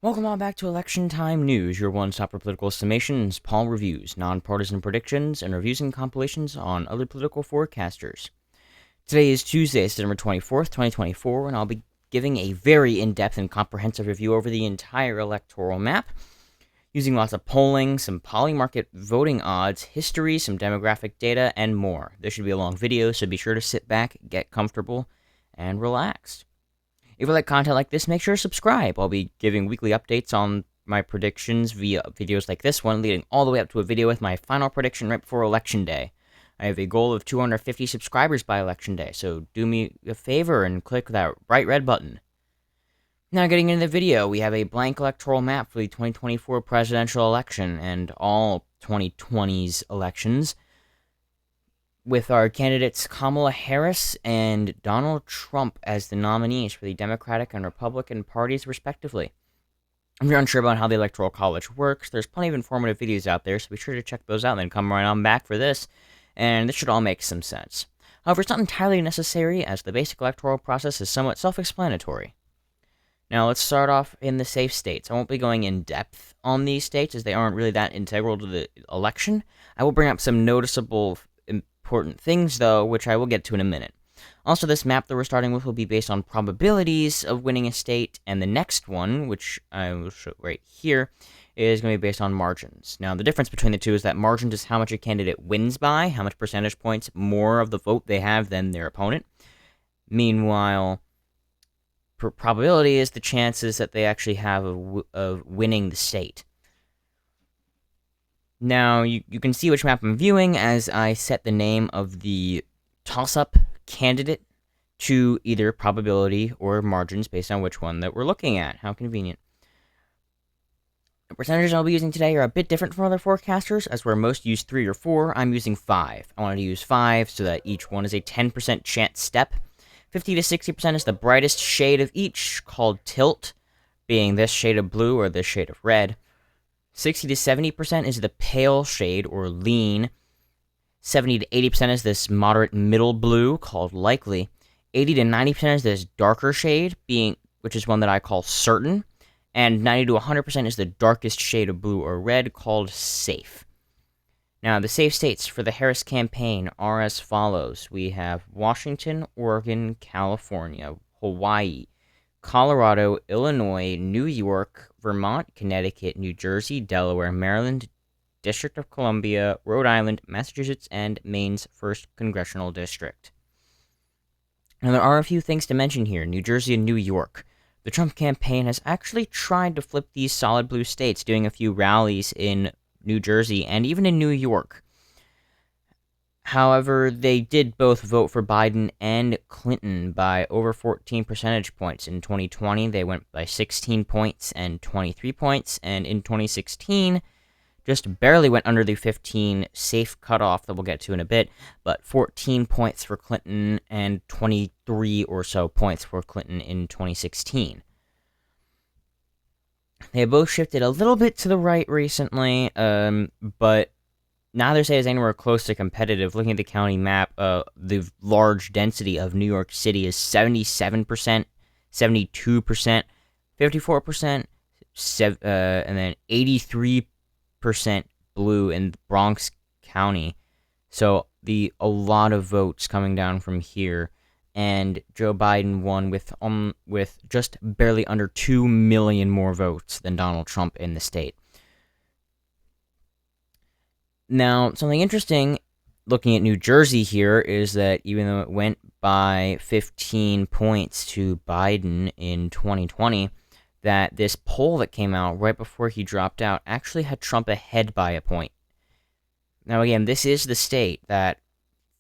Welcome on back to Election Time News, your one-stop for political summations, poll reviews, nonpartisan predictions, and reviews and compilations on other political forecasters. Today is Tuesday, September 24th, 2024, and I'll be giving a very in-depth and comprehensive review over the entire electoral map, using lots of polling, some Polymarket voting odds, history, some demographic data, and more. This should be a long video, so be sure to sit back, get comfortable, and relaxed. If you like content like this, make sure to subscribe. I'll be giving weekly updates on my predictions via videos like this one, leading all the way up to a video with my final prediction right before Election Day. I have a goal of 250 subscribers by Election Day, so do me a favor and click that bright red button. Now getting into the video, we have a blank electoral map for the 2024 presidential election and all 2020's elections, with our candidates Kamala Harris and Donald Trump as the nominees for the Democratic and Republican parties, respectively. If you're unsure about how the Electoral College works, there's plenty of informative videos out there, so be sure to check those out and then come right on back for this, and this should all make some sense. However, it's not entirely necessary, as the basic electoral process is somewhat self-explanatory. Now, let's start off in the safe states. I won't be going in depth on these states, as they aren't really that integral to the election. I will bring up some noticeable important things, though, which I will get to in a minute. Also, this map that we're starting with will be based on probabilities of winning a state, and the next one, which I will show right here, is going to be based on margins. Now, the difference between the two is that margins is how much a candidate wins by, how much percentage points more of the vote they have than their opponent. Meanwhile, probability is the chances that they actually have of winning the state. Now, you can see which map I'm viewing as I set the name of the toss-up candidate to either probability or margins based on which one that we're looking at. How convenient. The percentages I'll be using today are a bit different from other forecasters, as where most use 3 or 4, I'm using 5. I wanted to use 5 so that each one is a 10% chance step. 50 to 60% is the brightest shade of each, called tilt, being this shade of blue or this shade of red. 60 to 70% is the pale shade, or lean. 70 to 80% is this moderate middle blue, called likely. 80 to 90% is this darker shade, which is one that I call certain. And 90 to 100% is the darkest shade of blue or red, called safe. Now, the safe states for the Harris campaign are as follows. We have Washington, Oregon, California, Hawaii, Colorado, Illinois, New York, Vermont, Connecticut, New Jersey, Delaware, Maryland, District of Columbia, Rhode Island, Massachusetts, and Maine's 1st Congressional District. Now, there are a few things to mention here. New Jersey and New York. The Trump campaign has actually tried to flip these solid blue states, doing a few rallies in New Jersey and even in New York. However, they did both vote for Biden and Clinton by over 14 percentage points. In 2020, they went by 16 points and 23 points, and in 2016, just barely went under the 15 safe cutoff that we'll get to in a bit, but 14 points for Clinton and 23 or so points for Clinton in 2016. They have both shifted a little bit to the right recently, but neither state is anywhere close to competitive. Looking at the county map, the large density of New York City is 77%, 72%, 54%, and then 83% blue in Bronx County. So a lot of votes coming down from here, and Joe Biden won with just barely under 2 million more votes than Donald Trump in the state. Now, something interesting looking at New Jersey here is that even though it went by 15 points to Biden in 2020, that this poll that came out right before he dropped out actually had Trump ahead by a point. Now, again, this is the state that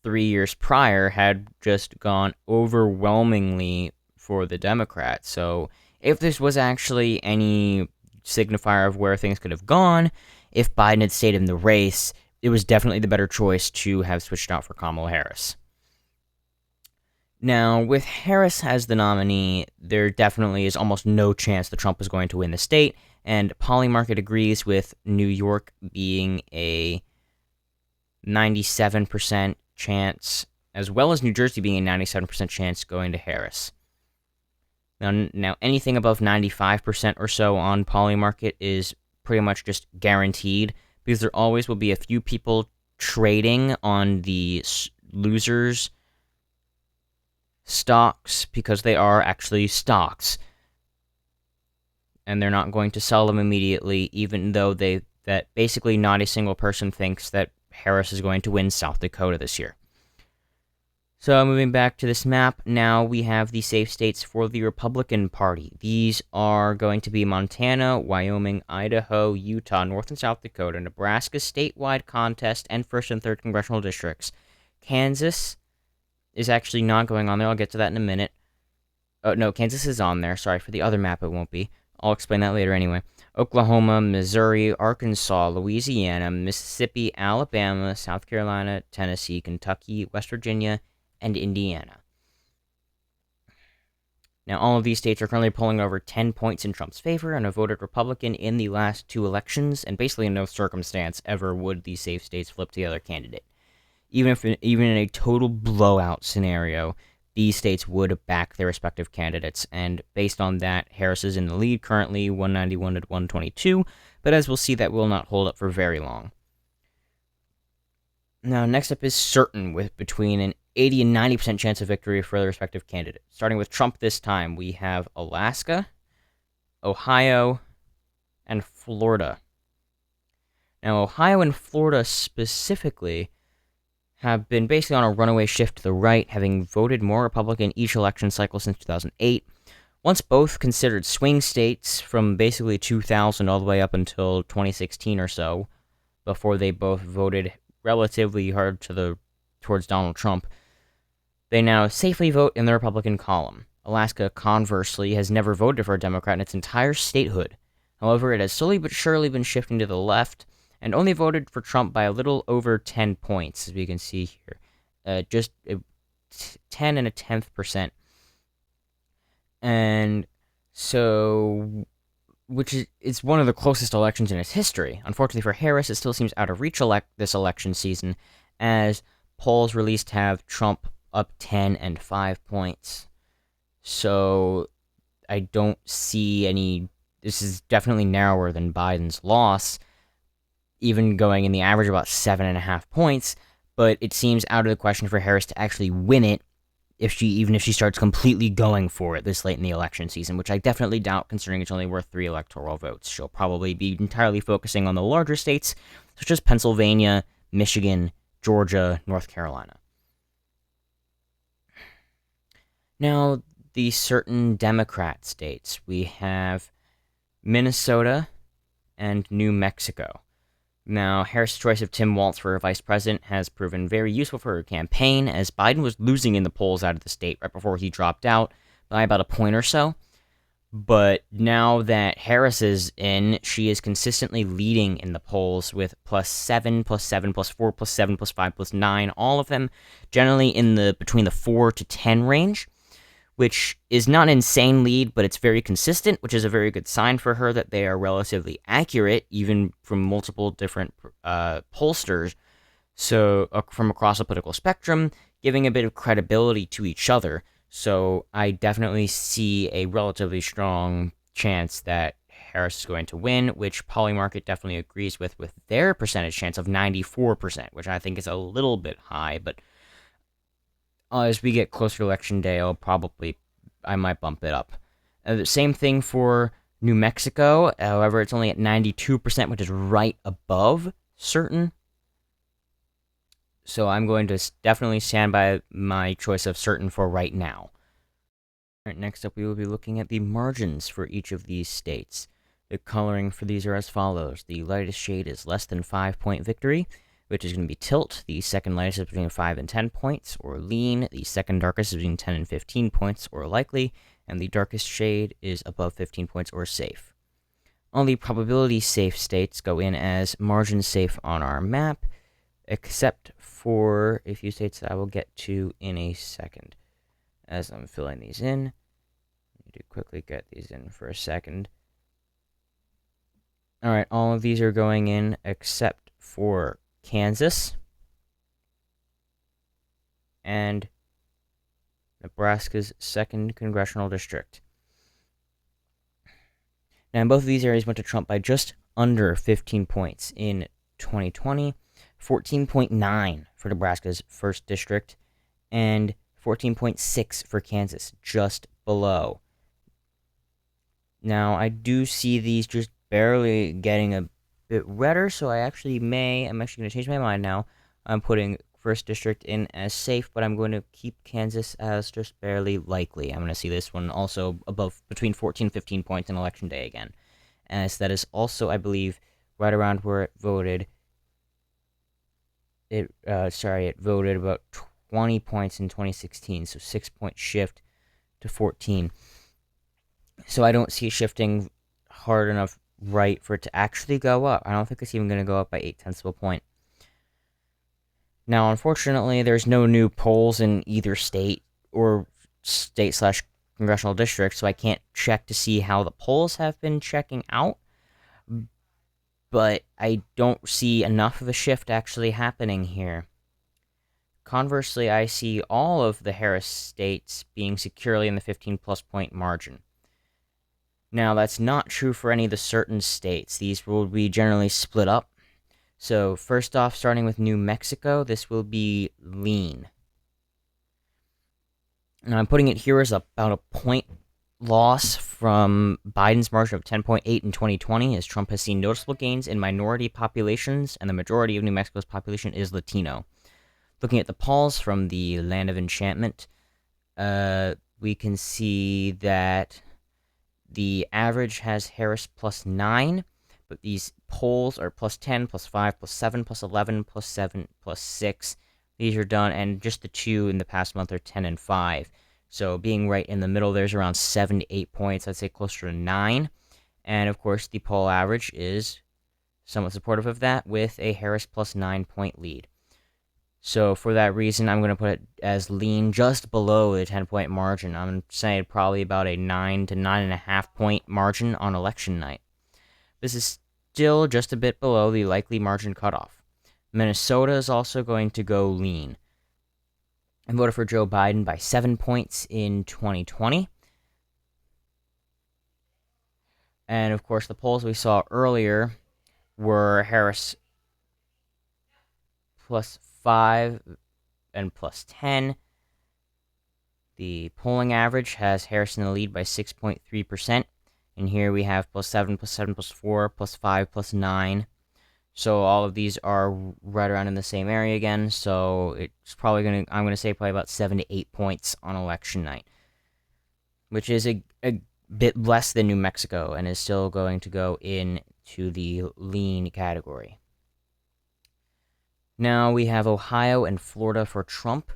3 years prior had just gone overwhelmingly for the Democrats. So if this was actually any signifier of where things could have gone, if Biden had stayed in the race, it was definitely the better choice to have switched out for Kamala Harris. Now, with Harris as the nominee, there definitely is almost no chance that Trump is going to win the state, and Polymarket agrees with New York being a 97% chance, as well as New Jersey being a 97% chance going to Harris. Now anything above 95% or so on Polymarket is pretty much just guaranteed, because there always will be a few people trading on the losers' stocks, because they are actually stocks, and they're not going to sell them immediately, even though that basically not a single person thinks that Harris is going to win South Dakota this year. So moving back to this map, now we have the safe states for the Republican Party. These are going to be Montana, Wyoming, Idaho, Utah, North and South Dakota, Nebraska statewide contest, and 1st and 3rd congressional districts. Kansas is actually not going on there. I'll get to that in a minute. Oh, no, Kansas is on there. Sorry, for the other map it won't be. I'll explain that later anyway. Oklahoma, Missouri, Arkansas, Louisiana, Mississippi, Alabama, South Carolina, Tennessee, Kentucky, West Virginia, and Indiana. Now, all of these states are currently polling over 10 points in Trump's favor and have voted Republican in the last 2 elections, and basically in no circumstance ever would these safe states flip to the other candidate. Even in a total blowout scenario, these states would back their respective candidates, and based on that, Harris is in the lead currently, 191 to 122, but as we'll see, that will not hold up for very long. Now, next up is certain, with between an 80 and 90% chance of victory for the respective candidate. Starting with Trump this time, we have Alaska, Ohio, and Florida. Now, Ohio and Florida specifically have been basically on a runaway shift to the right, having voted more Republican each election cycle since 2008. Once both considered swing states from basically 2000 all the way up until 2016 or so, before they both voted relatively hard towards Donald Trump, they now safely vote in the Republican column. Alaska, conversely, has never voted for a Democrat in its entire statehood. However, it has slowly but surely been shifting to the left, and only voted for Trump by a little over 10 points, as we can see here. Just 10 and a tenth percent. And so, which is it's one of the closest elections in its history. Unfortunately for Harris, it still seems out of reach this election season, as polls released have Trump up 10 and 5 points. So I don't see any. This is definitely narrower than Biden's loss, even going in the average about 7.5 points. But it seems out of the question for Harris to actually win it, even if she starts completely going for it this late in the election season, which I definitely doubt, considering it's only worth 3 electoral votes. She'll probably be entirely focusing on the larger states, such as Pennsylvania, Michigan, Georgia, North Carolina. Now, the certain Democrat states. We have Minnesota and New Mexico. Now, Harris' choice of Tim Walz for vice president has proven very useful for her campaign, as Biden was losing in the polls out of the state right before he dropped out by about a point or so. But now that Harris is in, she is consistently leading in the polls with +7, +7, +4, +7, +5, +9, all of them generally in the between the 4 to 10 range, which is not an insane lead, but it's very consistent, which is a very good sign for her that they are relatively accurate, even from multiple different pollsters, so from across the political spectrum, giving a bit of credibility to each other. So I definitely see a relatively strong chance that Harris is going to win, which Polymarket definitely agrees with their percentage chance of 94%, which I think is a little bit high, but as we get closer to election day, I might bump it up. The same thing for New Mexico. However, it's only at 92%, which is right above certain. So I'm going to definitely stand by my choice of certain for right now. All right, next up, we will be looking at the margins for each of these states. The coloring for these are as follows. The lightest shade is less than 5-point victory, which is going to be tilt. The second lightest is between 5 and 10 points, or lean. The second darkest is between 10 and 15 points, or likely. And the darkest shade is above 15 points, or safe. All the probability safe states go in as margin safe on our map, except for a few states that I will get to in a second. As I'm filling these in, I need to quickly get these in for a second. Alright, all of these are going in except for Kansas and Nebraska's 2nd congressional district. Now, both of these areas went to Trump by just under 15 points in 2020, 14.9 for Nebraska's 1st district, and 14.6 for Kansas, just below. Now, I do see these just barely getting a bit redder, so I'm actually going to change my mind now. I'm putting 1st district in as safe, but I'm going to keep Kansas as just barely likely. I'm going to see this one also above between 14 and 15 points on election day again, as that is also, I believe, right around where it voted. It voted about 20 points in 2016, so 6-point shift to 14. So I don't see it shifting hard enough right for it to actually go up. I don't think it's even going to go up by 0.8 of a point. Now, unfortunately, there's no new polls in either state or state/congressional district, so I can't check to see how the polls have been checking out. But I don't see enough of a shift actually happening here. Conversely, I see all of the Harris states being securely in the 15-plus point margin. Now, that's not true for any of the certain states. These will be generally split up. So, first off, starting with New Mexico, this will be lean. Now, I'm putting it here as about a point loss from Biden's margin of 10.8 in 2020, as Trump has seen noticeable gains in minority populations, and the majority of New Mexico's population is Latino. Looking at the polls from the Land of Enchantment, we can see that the average has Harris plus 9, but these polls are plus 10, plus 5, plus 7, plus 11, plus 7, plus 6. These are done, and just the two in the past month are 10 and 5. So being right in the middle, there's around 7 to 8 points. I'd say closer to 9. And of course, the poll average is somewhat supportive of that, with a Harris plus 9-point lead. So for that reason, I'm going to put it as lean just below the 10-point margin. I'm saying probably about a 9 to 9.5-point margin on election night. This is still just a bit below the likely margin cutoff. Minnesota is also going to go lean. I voted for Joe Biden by 7 points in 2020. And of course, the polls we saw earlier were Harris plus 5 and plus 10. The polling average has Harris in the lead by 6.3%. And here we have plus 7, plus 7, plus 4, plus 5, plus 9. So all of these are right around in the same area again. So it's probably I'm going to say probably about 7 to 8 points on election night, which is a bit less than New Mexico and is still going to go into the lean category. Now we have Ohio and Florida for Trump.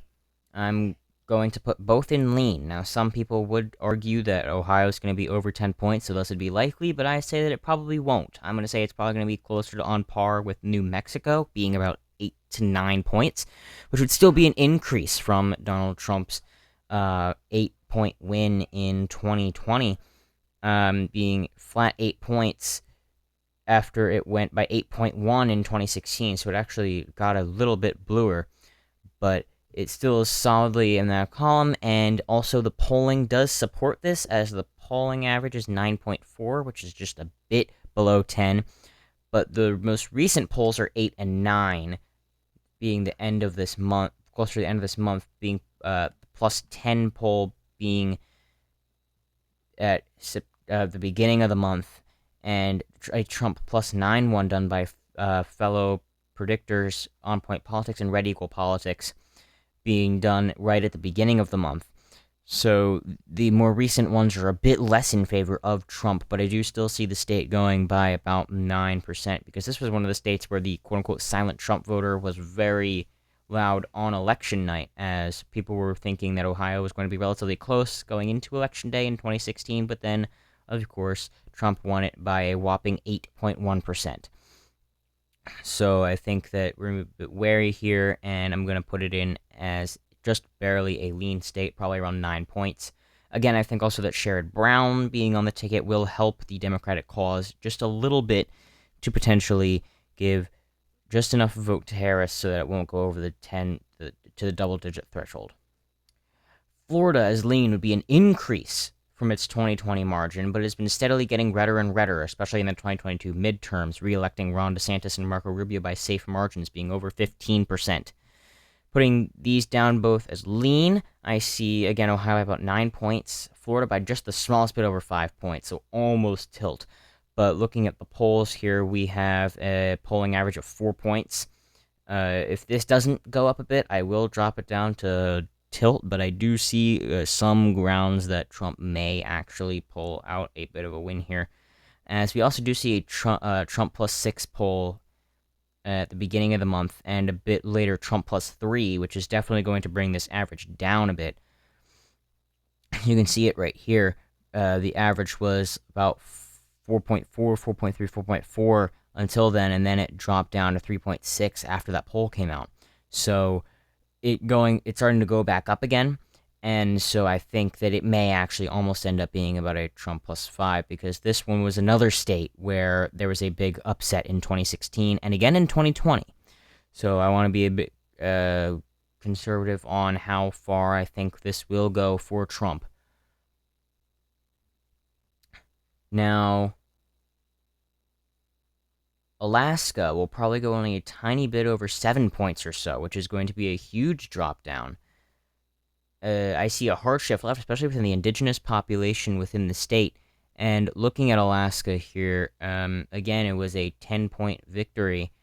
I'm going to put both in lean. Now, some people would argue that Ohio is going to be over 10 points, so thus it'd be likely, but I say that it probably won't. I'm going to say it's probably going to be closer to on par with New Mexico, being about 8 to 9 points, which would still be an increase from Donald Trump's 8-point win in 2020, being flat 8 points after it went by 8.1 in 2016, so it actually got a little bit bluer, but it still is solidly in that column, and also the polling does support this, as the polling average is 9.4, which is just a bit below 10, but the most recent polls are 8 and 9, being the end of this month, closer to the end of this month, being plus 10 poll being at the beginning of the month, and a Trump plus 9 one done by fellow predictors On Point Politics and Red Eagle Politics being done right at the beginning of the month. So the more recent ones are a bit less in favor of Trump, but I do still see the state going by about 9%, because this was one of the states where the quote-unquote silent Trump voter was very loud on election night, as people were thinking that Ohio was going to be relatively close going into Election Day in 2016, but then, of course, Trump won it by a whopping 8.1%. So I think that we're a bit wary here, and I'm going to put it in as just barely a lean state, probably around 9 points. Again, I think also that Sherrod Brown being on the ticket will help the Democratic cause just a little bit to potentially give just enough vote to Harris so that it won't go over the 10 to the double-digit threshold. Florida as lean would be an increase from its 2020 margin, but has been steadily getting redder and redder, especially in the 2022 midterms, re-electing Ron DeSantis and Marco Rubio by safe margins, being over 15%. Putting these down both as lean, I see, again, Ohio by about 9 points, Florida by just the smallest bit over 5 points, so almost tilt. But looking at the polls here, we have a polling average of 4 points. If this doesn't go up a bit, I will drop it down to tilt, but I do see some grounds that Trump may actually pull out a bit of a win here. As we also do see a Trump plus 6 poll at the beginning of the month, and a bit later Trump plus 3, which is definitely going to bring this average down a bit. You can see it right here. The average was about 4.4, 4.3, 4.4 until then, and then it dropped down to 3.6 after that poll came out. So it's starting to go back up again, and so I think that it may actually almost end up being about a Trump plus 5, because this one was another state where there was a big upset in 2016 and again in 2020. So I want to be a bit conservative on how far I think this will go for Trump. Now, Alaska will probably go only a tiny bit over 7 points or so, which is going to be a huge drop down. I see a hard shift left, especially within the indigenous population within the state. And looking at Alaska here, again, it was a 10-point victory.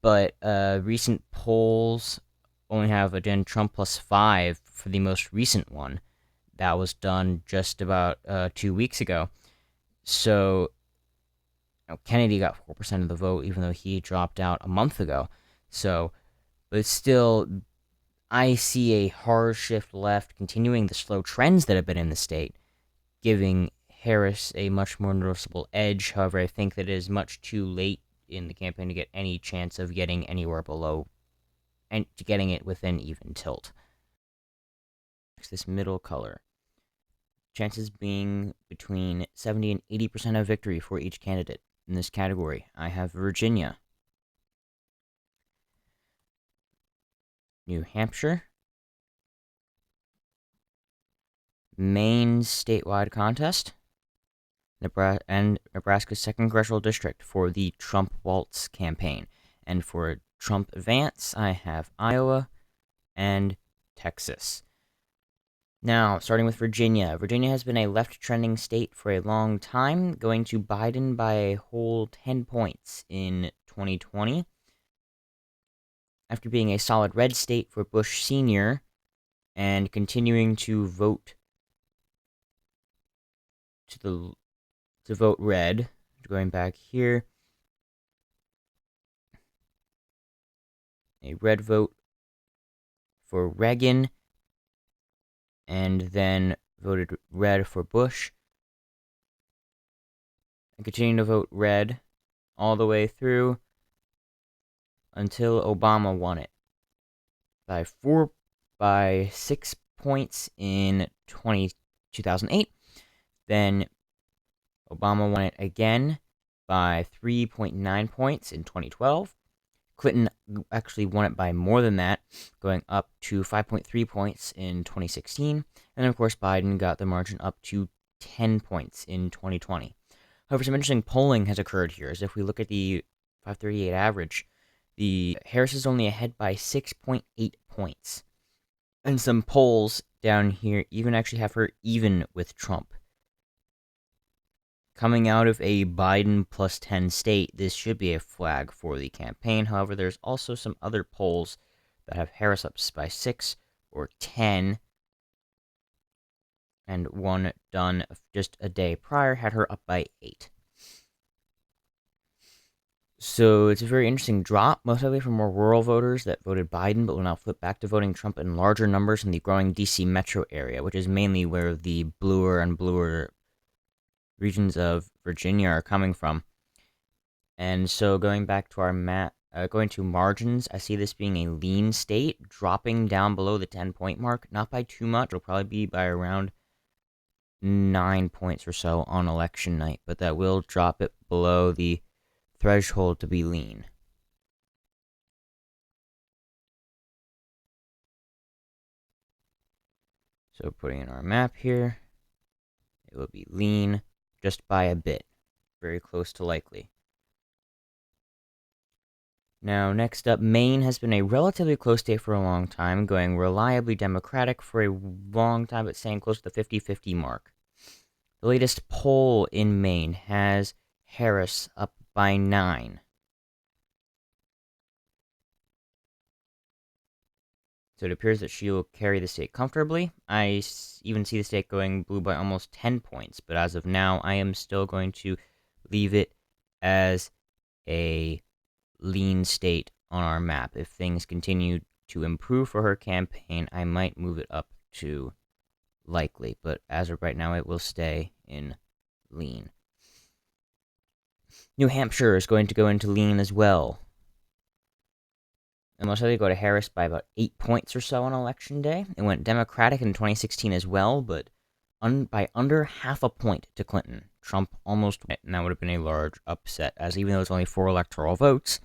But recent polls only have, again, Trump plus 5 for the most recent one. That was done just about 2 weeks ago. So Kennedy got 4% of the vote, even though he dropped out a month ago. So, but still, I see a hard shift left, continuing the slow trends that have been in the state, giving Harris a much more noticeable edge. However, I think that it is much too late in the campaign to get any chance of getting anywhere below, and to getting it within even tilt. This middle color. Chances being between 70 and 80% of victory for each candidate. In this category, I have Virginia, New Hampshire, Maine's statewide contest, and Nebraska's 2nd congressional district for the Trump Waltz campaign. And for Trump Advance, I have Iowa and Texas. Now, starting with Virginia. Virginia has been a left-trending state for a long time, going to Biden by a whole 10 points in 2020. After being a solid red state for Bush Sr. and continuing to vote to vote red, going back here, a red vote for Reagan, and then voted red for Bush, and continuing to vote red all the way through until Obama won it by 6 points in 2008. Then Obama won it again by 3.9 points in 2012. Clinton actually won it by more than that, going up to 5.3 points in 2016. And of course, Biden got the margin up to 10 points in 2020. However, some interesting polling has occurred here, as if we look at the 538 average, the Harris is only ahead by 6.8 points. And some polls down here even actually have her even with Trump. Coming out of a Biden plus 10 state, this should be a flag for the campaign. However, there's also some other polls that have Harris up by 6 or 10. And one done just a day prior had her up by 8. So it's a very interesting drop, most likely from more rural voters that voted Biden but will now flip back to voting Trump in larger numbers in the growing DC metro area, which is mainly where the bluer and bluer regions of Virginia are coming from. And so going back to our going to margins, I see this being a lean state, dropping down below the 10-point mark, not by too much. It'll probably be by around 9 points or so on election night, but that will drop it below the threshold to be lean. So putting in our map here, it will be lean just by a bit, very close to likely. Now, next up, Maine has been a relatively close state for a long time, going reliably Democratic for a long time, but staying close to the 50-50 mark. The latest poll in Maine has Harris up by 9. So it appears that she will carry the state comfortably. I even see the state going blue by almost 10 points, but as of now, I am still going to leave it as a lean state on our map. If things continue to improve for her campaign, I might move it up to likely, but as of right now, it will stay in lean. New Hampshire is going to go into lean as well. And most likely go to Harris by about 8 points or so on election day. It went Democratic in 2016 as well, but by under half a point to Clinton. Trump almost went, and that would have been a large upset, as even though it's only 4 electoral votes,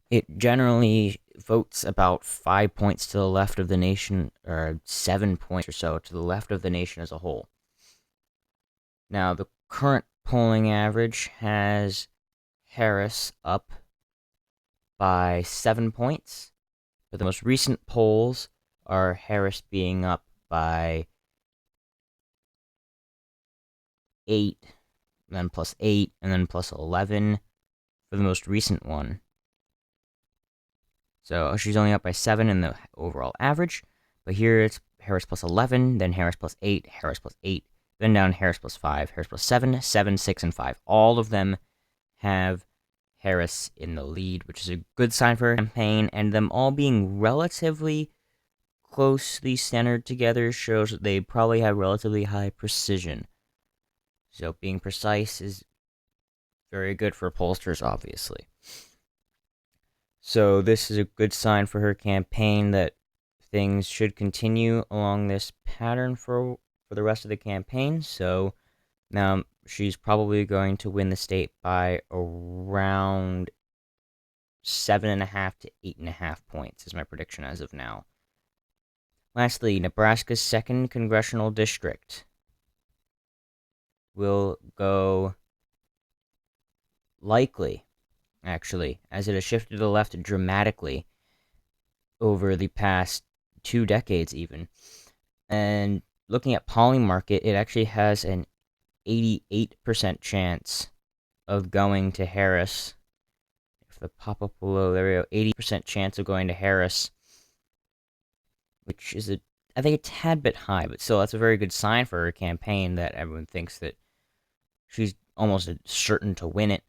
it generally votes about 5 points to the left of the nation, or 7 points or so to the left of the nation as a whole. Now, the current polling average has Harris up by 7 points, but the most recent polls are Harris being up by 8, and then plus 8, and then plus 11 for the most recent one. So she's only up by 7 in the overall average, but here it's Harris plus 11, then Harris plus 8, Harris plus 8, then down Harris plus 5, Harris plus 7, 7, 6, and 5. All of them have Harris in the lead, which is a good sign for her campaign, and them all being relatively closely centered together shows that they probably have relatively high precision. So being precise is very good for pollsters, obviously. So this is a good sign for her campaign that things should continue along this pattern for the rest of the campaign. So now she's probably going to win the state by around 7.5 to 8.5 points is my prediction as of now. Lastly, Nebraska's 2nd congressional district will go likely, actually, as it has shifted to the left dramatically over the past 2 decades even. And looking at Polymarket, it actually has an 88% chance of going to Harris. If the pop up below, there we go, 80% chance of going to Harris, which is I think a tad bit high, but still that's a very good sign for her campaign that everyone thinks that she's almost certain to win it.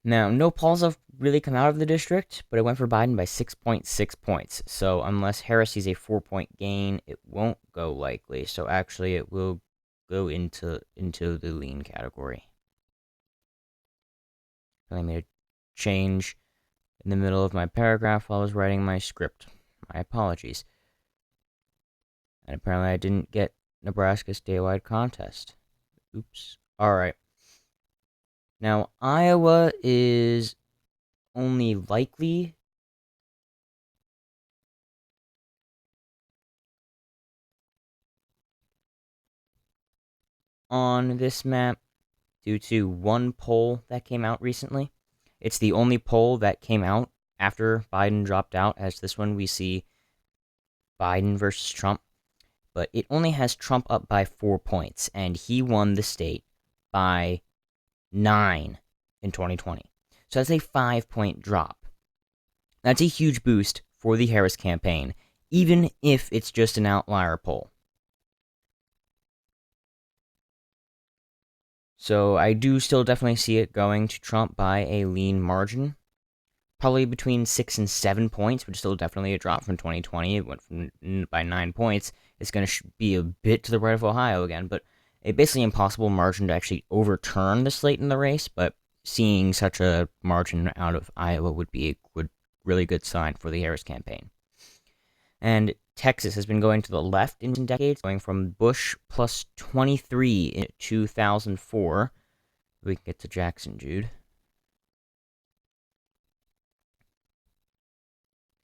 Now, no polls have really come out of the district, but it went for Biden by 6.6 points. So unless Harris sees a 4-point gain, it won't go likely. So actually, it will go into the lean category. I made a change in the middle of my paragraph while I was writing my script. My apologies. And apparently I didn't get Nebraska's statewide contest. Oops. Alright. Now, Iowa is only likely on this map due to one poll that came out recently. It's the only poll that came out after Biden dropped out. As this one, we see Biden versus Trump. But it only has Trump up by 4 points, and he won the state by 9 in 2020. So that's a 5-point drop. That's a huge boost for the Harris campaign, even if it's just an outlier poll. So I do still definitely see it going to Trump by a lean margin. Probably between 6 and 7 points, which is still definitely a drop from 2020. It went by 9 points. It's going to be a bit to the right of Ohio again, but a basically impossible margin to actually overturn the slate in the race, but seeing such a margin out of Iowa would be a really good sign for the Harris campaign. And Texas has been going to the left in decades, going from Bush plus 23 in 2004. We can get to Jackson Jude.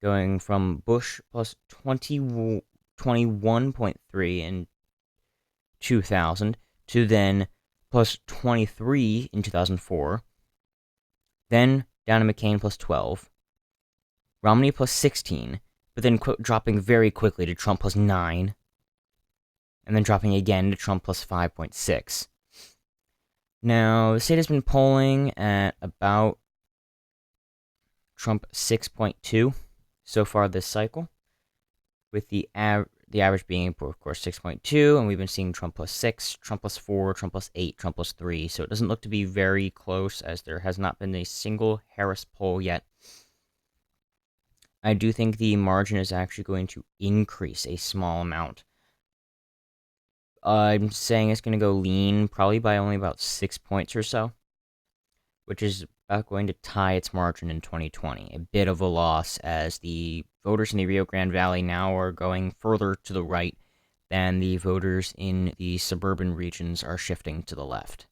Going from Bush plus 21.3 in 2000 to then plus 23 in 2004, then down to McCain plus 12, Romney plus 16, but then dropping very quickly to Trump plus 9, and then dropping again to Trump plus 5.6. Now, the state has been polling at about Trump 6.2 so far this cycle, with the average being, of course, 6.2, and we've been seeing Trump plus 6, Trump plus 4, Trump plus 8, Trump plus 3, so it doesn't look to be very close, as there has not been a single Harris poll yet. I do think the margin is actually going to increase a small amount. I'm saying it's going to go lean, probably by only about 6 points or so, which is about going to tie its margin in 2020. A bit of a loss, as the voters in the Rio Grande Valley now are going further to the right than the voters in the suburban regions are shifting to the left.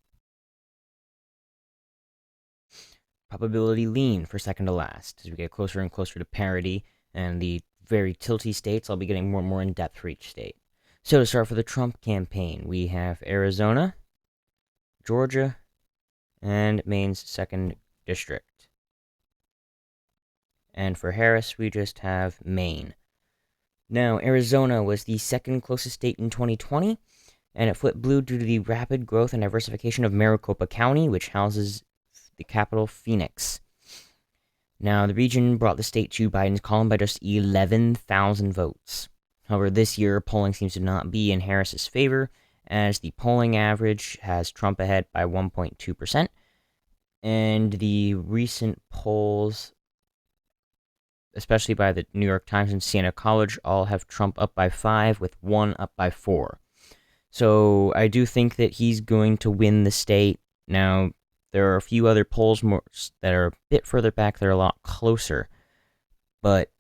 Probability lean for second to last. As we get closer and closer to parity, and the very tilty states, I'll be getting more and more in depth for each state. So to start for the Trump campaign, we have Arizona, Georgia, and Maine's 2nd District. And for Harris, we just have Maine. Now, Arizona was the second closest state in 2020, and it flipped blue due to the rapid growth and diversification of Maricopa County, which houses the capital, Phoenix. Now, the region brought the state to Biden's column by just 11,000 votes. However, this year, polling seems to not be in Harris's favor, as the polling average has Trump ahead by 1.2%, and the recent polls, especially by the New York Times and Siena College, all have Trump up by 5, with one up by 4. So I do think that he's going to win the state. Now, there are a few other polls that are a bit further back that are a lot closer, but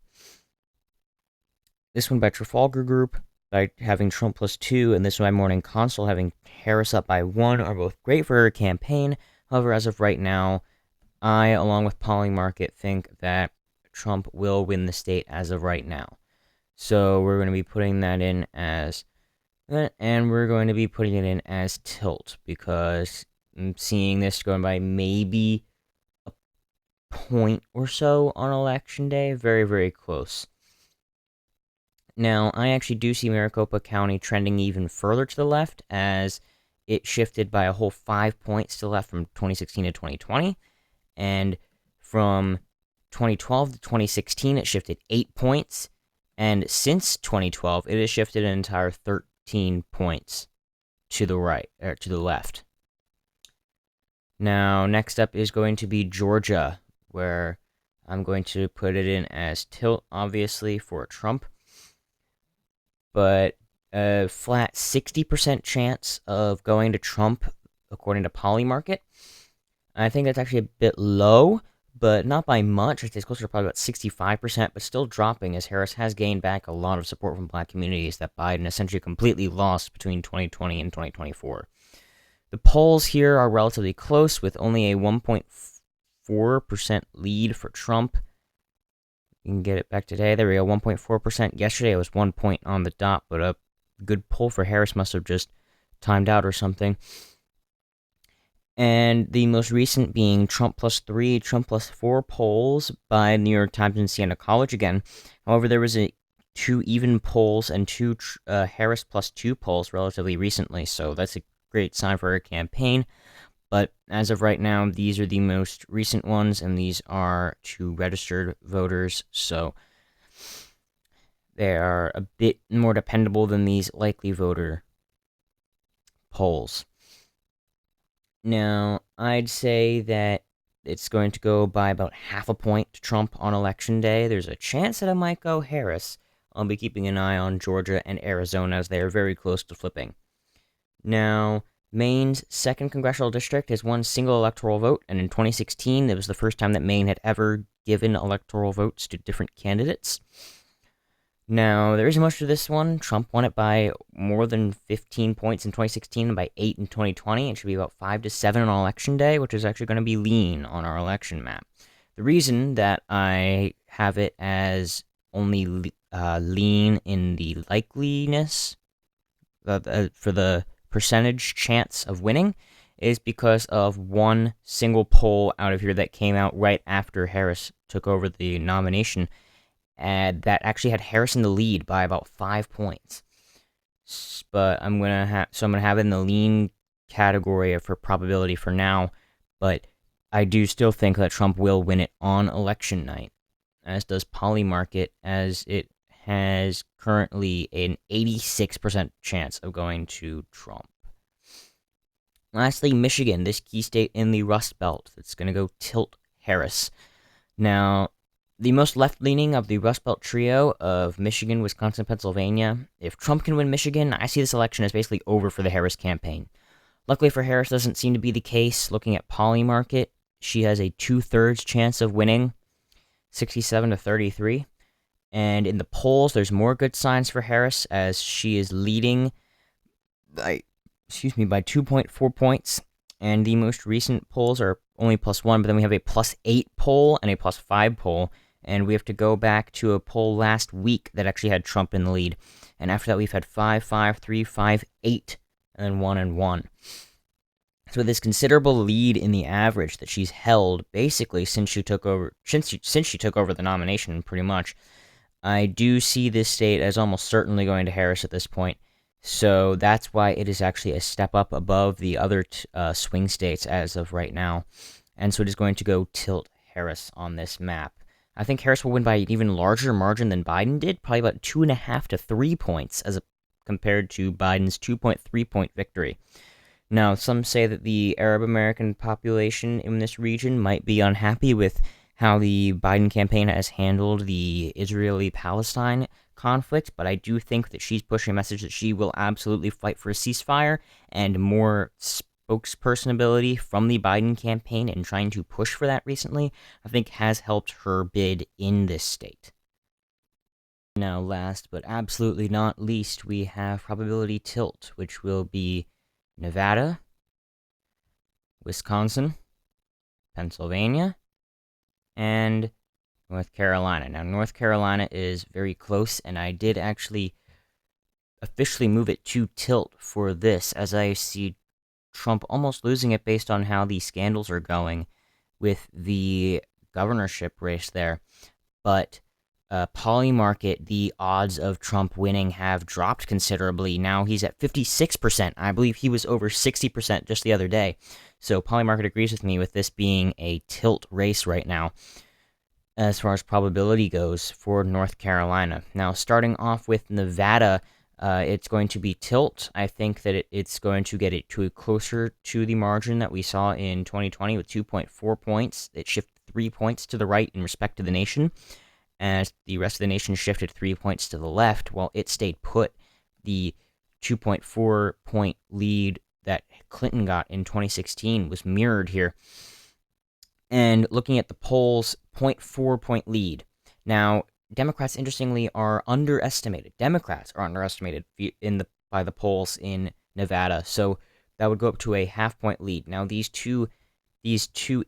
this one by Trafalgar Group, by having Trump plus 2, and this one by Morning Consult having Harris up by 1, are both great for her campaign. However, as of right now, I, along with Polymarket, think that Trump will win the state as of right now. So we're going to be putting that in as, and we're going to be putting it in as tilt, because I'm seeing this going by maybe a point or so on election day. Very, very close. Now, I actually do see Maricopa County trending even further to the left, as it shifted by a whole 5 points to the left from 2016 to 2020, and from 2012 to 2016, it shifted 8 points, and since 2012, it has shifted an entire 13 points to the right, or to the left. Now, next up is going to be Georgia, where I'm going to put it in as tilt, obviously, for Trump, but a flat 60% chance of going to Trump, according to Polymarket. I think that's actually a bit low, but not by much. It's closer to probably about 65%, but still dropping, as Harris has gained back a lot of support from black communities that Biden essentially completely lost between 2020 and 2024. The polls here are relatively close, with only a 1.4% lead for Trump. You can get it back today. There we go, 1.4%. Yesterday it was 1 point on the dot, but a good poll for Harris must have just timed out or something. And the most recent being Trump plus 3, Trump plus 4 polls by New York Times and Siena College again. However, there was 2 even polls and 2 Harris plus 2 polls relatively recently, so that's a great sign for her campaign. But as of right now, these are the most recent ones, and these are to registered voters, so they are a bit more dependable than these likely voter polls. Now, I'd say that it's going to go by about half a point to Trump on election day. There's a chance that I might go Harris. I'll be keeping an eye on Georgia and Arizona, as they are very close to flipping. Now, Maine's 2nd congressional district has one single electoral vote, and in 2016, it was the first time that Maine had ever given electoral votes to different candidates. Now, there isn't much to this one. Trump won it by more than 15 points in 2016 and by 8 in 2020. It should be about 5 to 7 on election day, which is actually going to be lean on our election map. The reason that I have it as only lean in the likeliness for the percentage chance of winning is because of one single poll out of here that came out right after Harris took over the nomination, and that actually had Harris in the lead by about 5 points. But I'm gonna have it in the lean category for probability for now, but I do still think that Trump will win it on election night, as does Polymarket, as it has currently an 86% chance of going to Trump. Lastly, Michigan, this key state in the Rust Belt, that's going to go tilt Harris. Now, the most left-leaning of the Rust Belt trio of Michigan, Wisconsin, Pennsylvania, if Trump can win Michigan, I see this election as basically over for the Harris campaign. Luckily for Harris, doesn't seem to be the case. Looking at Polymarket, she has a 2/3 chance of winning, 67-33. And in the polls, there's more good signs for Harris, as she is leading by 2.4 points. And the most recent polls are only +1, but then we have a +8 poll and a +5 poll. And we have to go back to a poll last week that actually had Trump in the lead. And after that, we've had 5, 5, 3, 5, 8, and then 1 and 1. So this considerable lead in the average that she's held basically since she took over the nomination, pretty much. I do see this state as almost certainly going to Harris at this point. So that's why it is actually a step up above the other swing states as of right now. And so it is going to go tilt Harris on this map. I think Harris will win by an even larger margin than Biden did, probably about 2.5 to 3 points compared to Biden's 2.3-point victory. Now, some say that the Arab American population in this region might be unhappy with how the Biden campaign has handled the Israeli-Palestine conflict, but I do think that she's pushing a message that she will absolutely fight for a ceasefire, and more spokesperson ability from the Biden campaign and trying to push for that recently, I think has helped her bid in this state. Now, last but absolutely not least, we have probability tilt, which will be Nevada, Wisconsin, Pennsylvania, and North Carolina. Now, North Carolina is very close, and I did actually officially move it to tilt for this, as I see Trump almost losing it based on how the scandals are going with the governorship race there. But Polymarket, the odds of Trump winning have dropped considerably. Now he's at 56%. I believe he was over 60% just the other day. So Polymarket agrees with me with this being a tilt race right now, as far as probability goes for North Carolina. Now, starting off with Nevada, it's going to be tilt. I think that it's going to get it to closer to the margin that we saw in 2020 with 2.4 points. It shifted 3 points to the right in respect to the nation, as the rest of the nation shifted 3 points to the left, while it stayed put. The 2.4-point lead that Clinton got in 2016 was mirrored here. And looking at the polls, 0.4-point lead. Now, Democrats, interestingly, are underestimated. Democrats are underestimated by the polls in Nevada, so that would go up to a half-point lead. Now, these two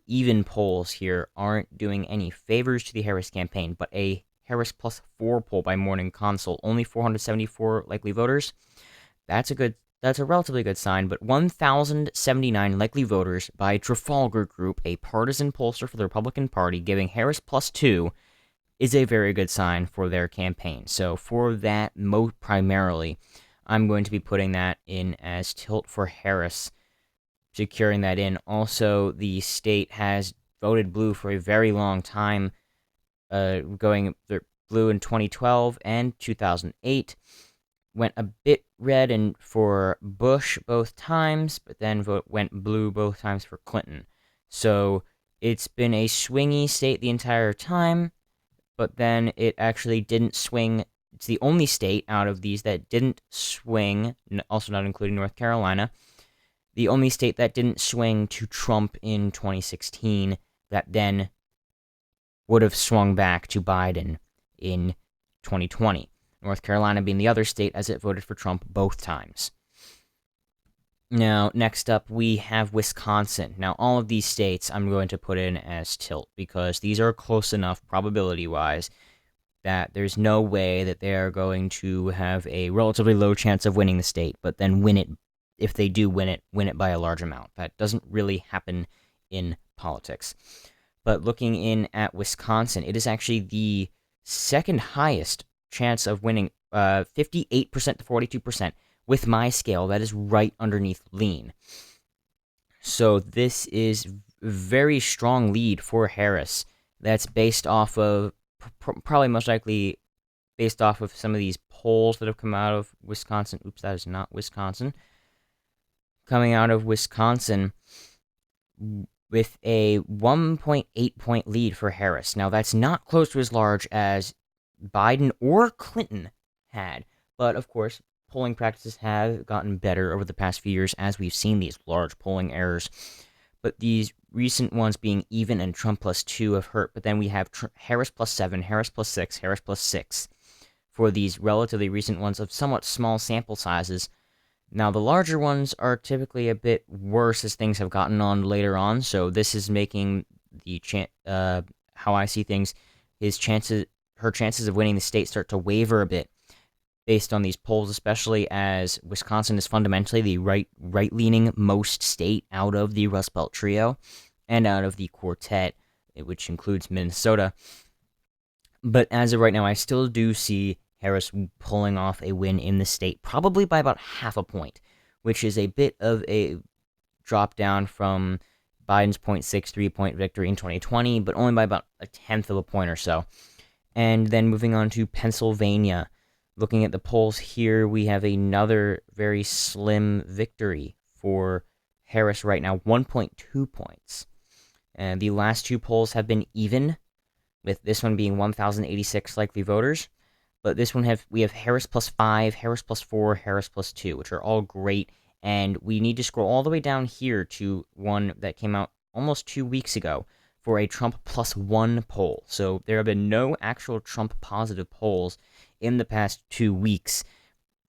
even polls here aren't doing any favors to the Harris campaign, but a Harris +4 poll by Morning Consult, only 474 likely voters. That's a relatively good sign, but 1,079 likely voters by Trafalgar Group, a partisan pollster for the Republican Party, giving Harris +2 is a very good sign for their campaign. So for that, primarily, I'm going to be putting that in as tilt for Harris, securing that in. Also, the state has voted blue for a very long time, going blue in 2012 and 2008. Went a bit red and for Bush both times, but then went blue both times for Clinton. So it's been a swingy state the entire time, but then it actually didn't swing. It's the only state out of these that didn't swing, also not including North Carolina, the only state that didn't swing to Trump in 2016 that then would have swung back to Biden in 2020. North Carolina being the other state, as it voted for Trump both times. Now, next up, we have Wisconsin. Now, all of these states I'm going to put in as tilt, because these are close enough probability-wise that there's no way that they are going to have a relatively low chance of winning the state, but then win it if they do win it by a large amount. That doesn't really happen in politics. But looking in at Wisconsin, it is actually the second highest chance of winning, 58% to 42%. With my scale, that is right underneath lean. So this is very strong lead for Harris. That's based off of, probably most likely based off of some of these polls that have come out of Wisconsin. Oops, that is not Wisconsin. Coming out of Wisconsin with a 1.8 point lead for Harris. Now, that's not close to as large as Biden or Clinton had, but of course, polling practices have gotten better over the past few years as we've seen these large polling errors. But these recent ones being even and Trump +2 have hurt. But then we have Harris +7, Harris +6, Harris +6 for these relatively recent ones of somewhat small sample sizes. Now, the larger ones are typically a bit worse as things have gotten on later on, so this is making the how I see things, her chances of winning the state start to waver a bit based on these polls, especially as Wisconsin is fundamentally the right-leaning most state out of the Rust Belt trio and out of the quartet, which includes Minnesota. But as of right now, I still do see Harris pulling off a win in the state, probably by about half a point, which is a bit of a drop down from Biden's 0.63 point victory in 2020, but only by about a tenth of a point or so. And then moving on to Pennsylvania. Looking at the polls here, we have another very slim victory for Harris right now, 1.2 points. And the last two polls have been even, with this one being 1,086 likely voters. But this one we have Harris +5, Harris +4, Harris +2, which are all great. And we need to scroll all the way down here to one that came out almost 2 weeks ago for a Trump +1 poll. So there have been no actual Trump positive polls in the past 2 weeks.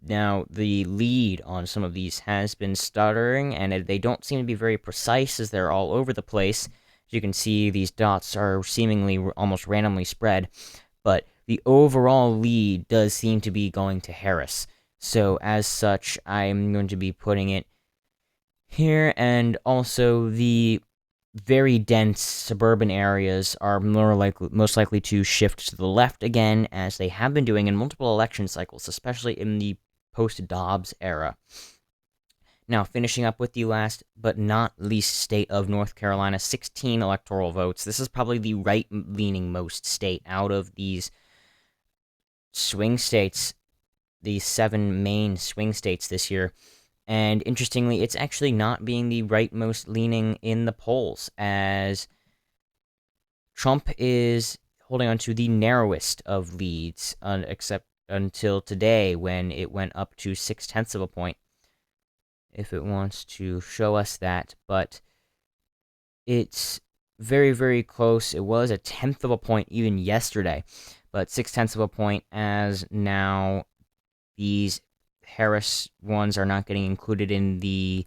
Now, the lead on some of these has been stuttering, and they don't seem to be very precise as they're all over the place. As you can see, these dots are seemingly almost randomly spread, but the overall lead does seem to be going to Harris. So, as such, I'm going to be putting it here, and also the very dense suburban areas are most likely to shift to the left again, as they have been doing in multiple election cycles, especially in the post-Dobbs era. Now, finishing up with the last but not least state of North Carolina, 16 electoral votes. This is probably the right-leaning most state out of these swing states, the 7 main swing states this year. And interestingly, it's actually not being the rightmost leaning in the polls, as Trump is holding on to the narrowest of leads, except until today when it went up to 0.6 of a point, if it wants to show us that. But it's very, very close. It was 1/10 of a point even yesterday, but 0.6 of a point, as now these Harris ones are not getting included in the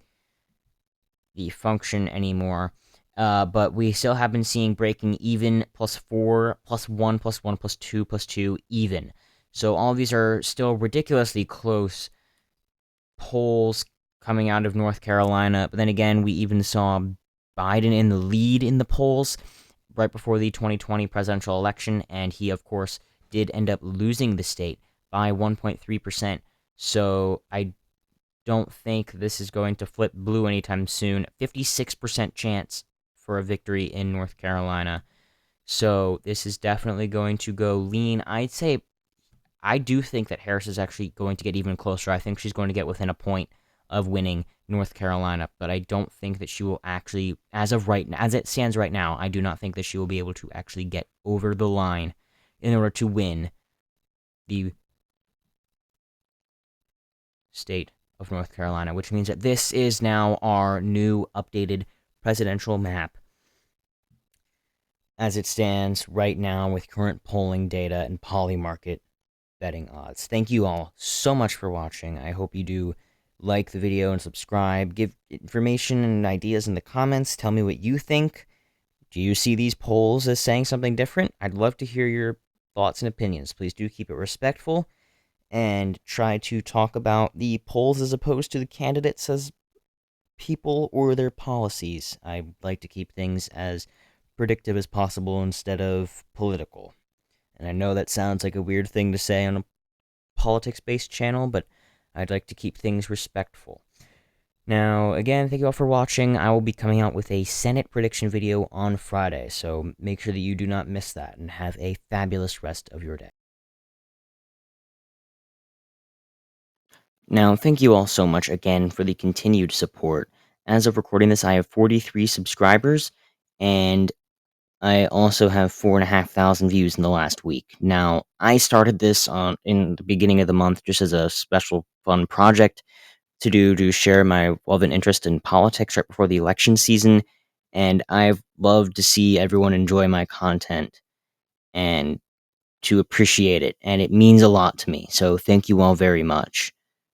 function anymore. But we still have been seeing breaking even, +4, +1, +1, +2, +2, even. So all of these are still ridiculously close polls coming out of North Carolina. But then again, we even saw Biden in the lead in the polls right before the 2020 presidential election, and he, of course, did end up losing the state by 1.3%. So I don't think this is going to flip blue anytime soon. 56% chance for a victory in North Carolina. So this is definitely going to go lean. I do think that Harris is actually going to get even closer. I think she's going to get within a point of winning North Carolina, but I don't think that she will actually, as it stands right now, I do not think that she will be able to actually get over the line in order to win the state of North Carolina, which means that this is now our new updated presidential map as it stands right now with current polling data and Polymarket betting odds. Thank you all so much for watching. I hope you do like the video and subscribe. Give information and ideas in the comments. Tell me what you think. Do you see these polls as saying something different? I'd love to hear your thoughts and opinions. Please do keep it respectful. and try to talk about the polls as opposed to the candidates as people or their policies. I like to keep things as predictive as possible instead of political. And I know that sounds like a weird thing to say on a politics based channel, but I'd like to keep things respectful. Now, again, thank you all for watching. I will be coming out with a Senate prediction video on Friday, so make sure that you do not miss that, and have a fabulous rest of your day. Now, thank you all so much again for the continued support. As of recording this, I have 43 subscribers, and I also have 4,500 views in the last week. Now, I started this in the beginning of the month just as a special fun project to share my love and interest in politics right before the election season, and I've loved to see everyone enjoy my content and to appreciate it, and it means a lot to me. So thank you all very much.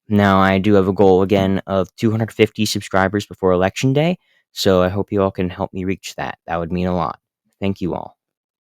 Now, I do have a goal again of 250 subscribers before election day, so I hope you all can help me reach that. That would mean a lot. Thank you all.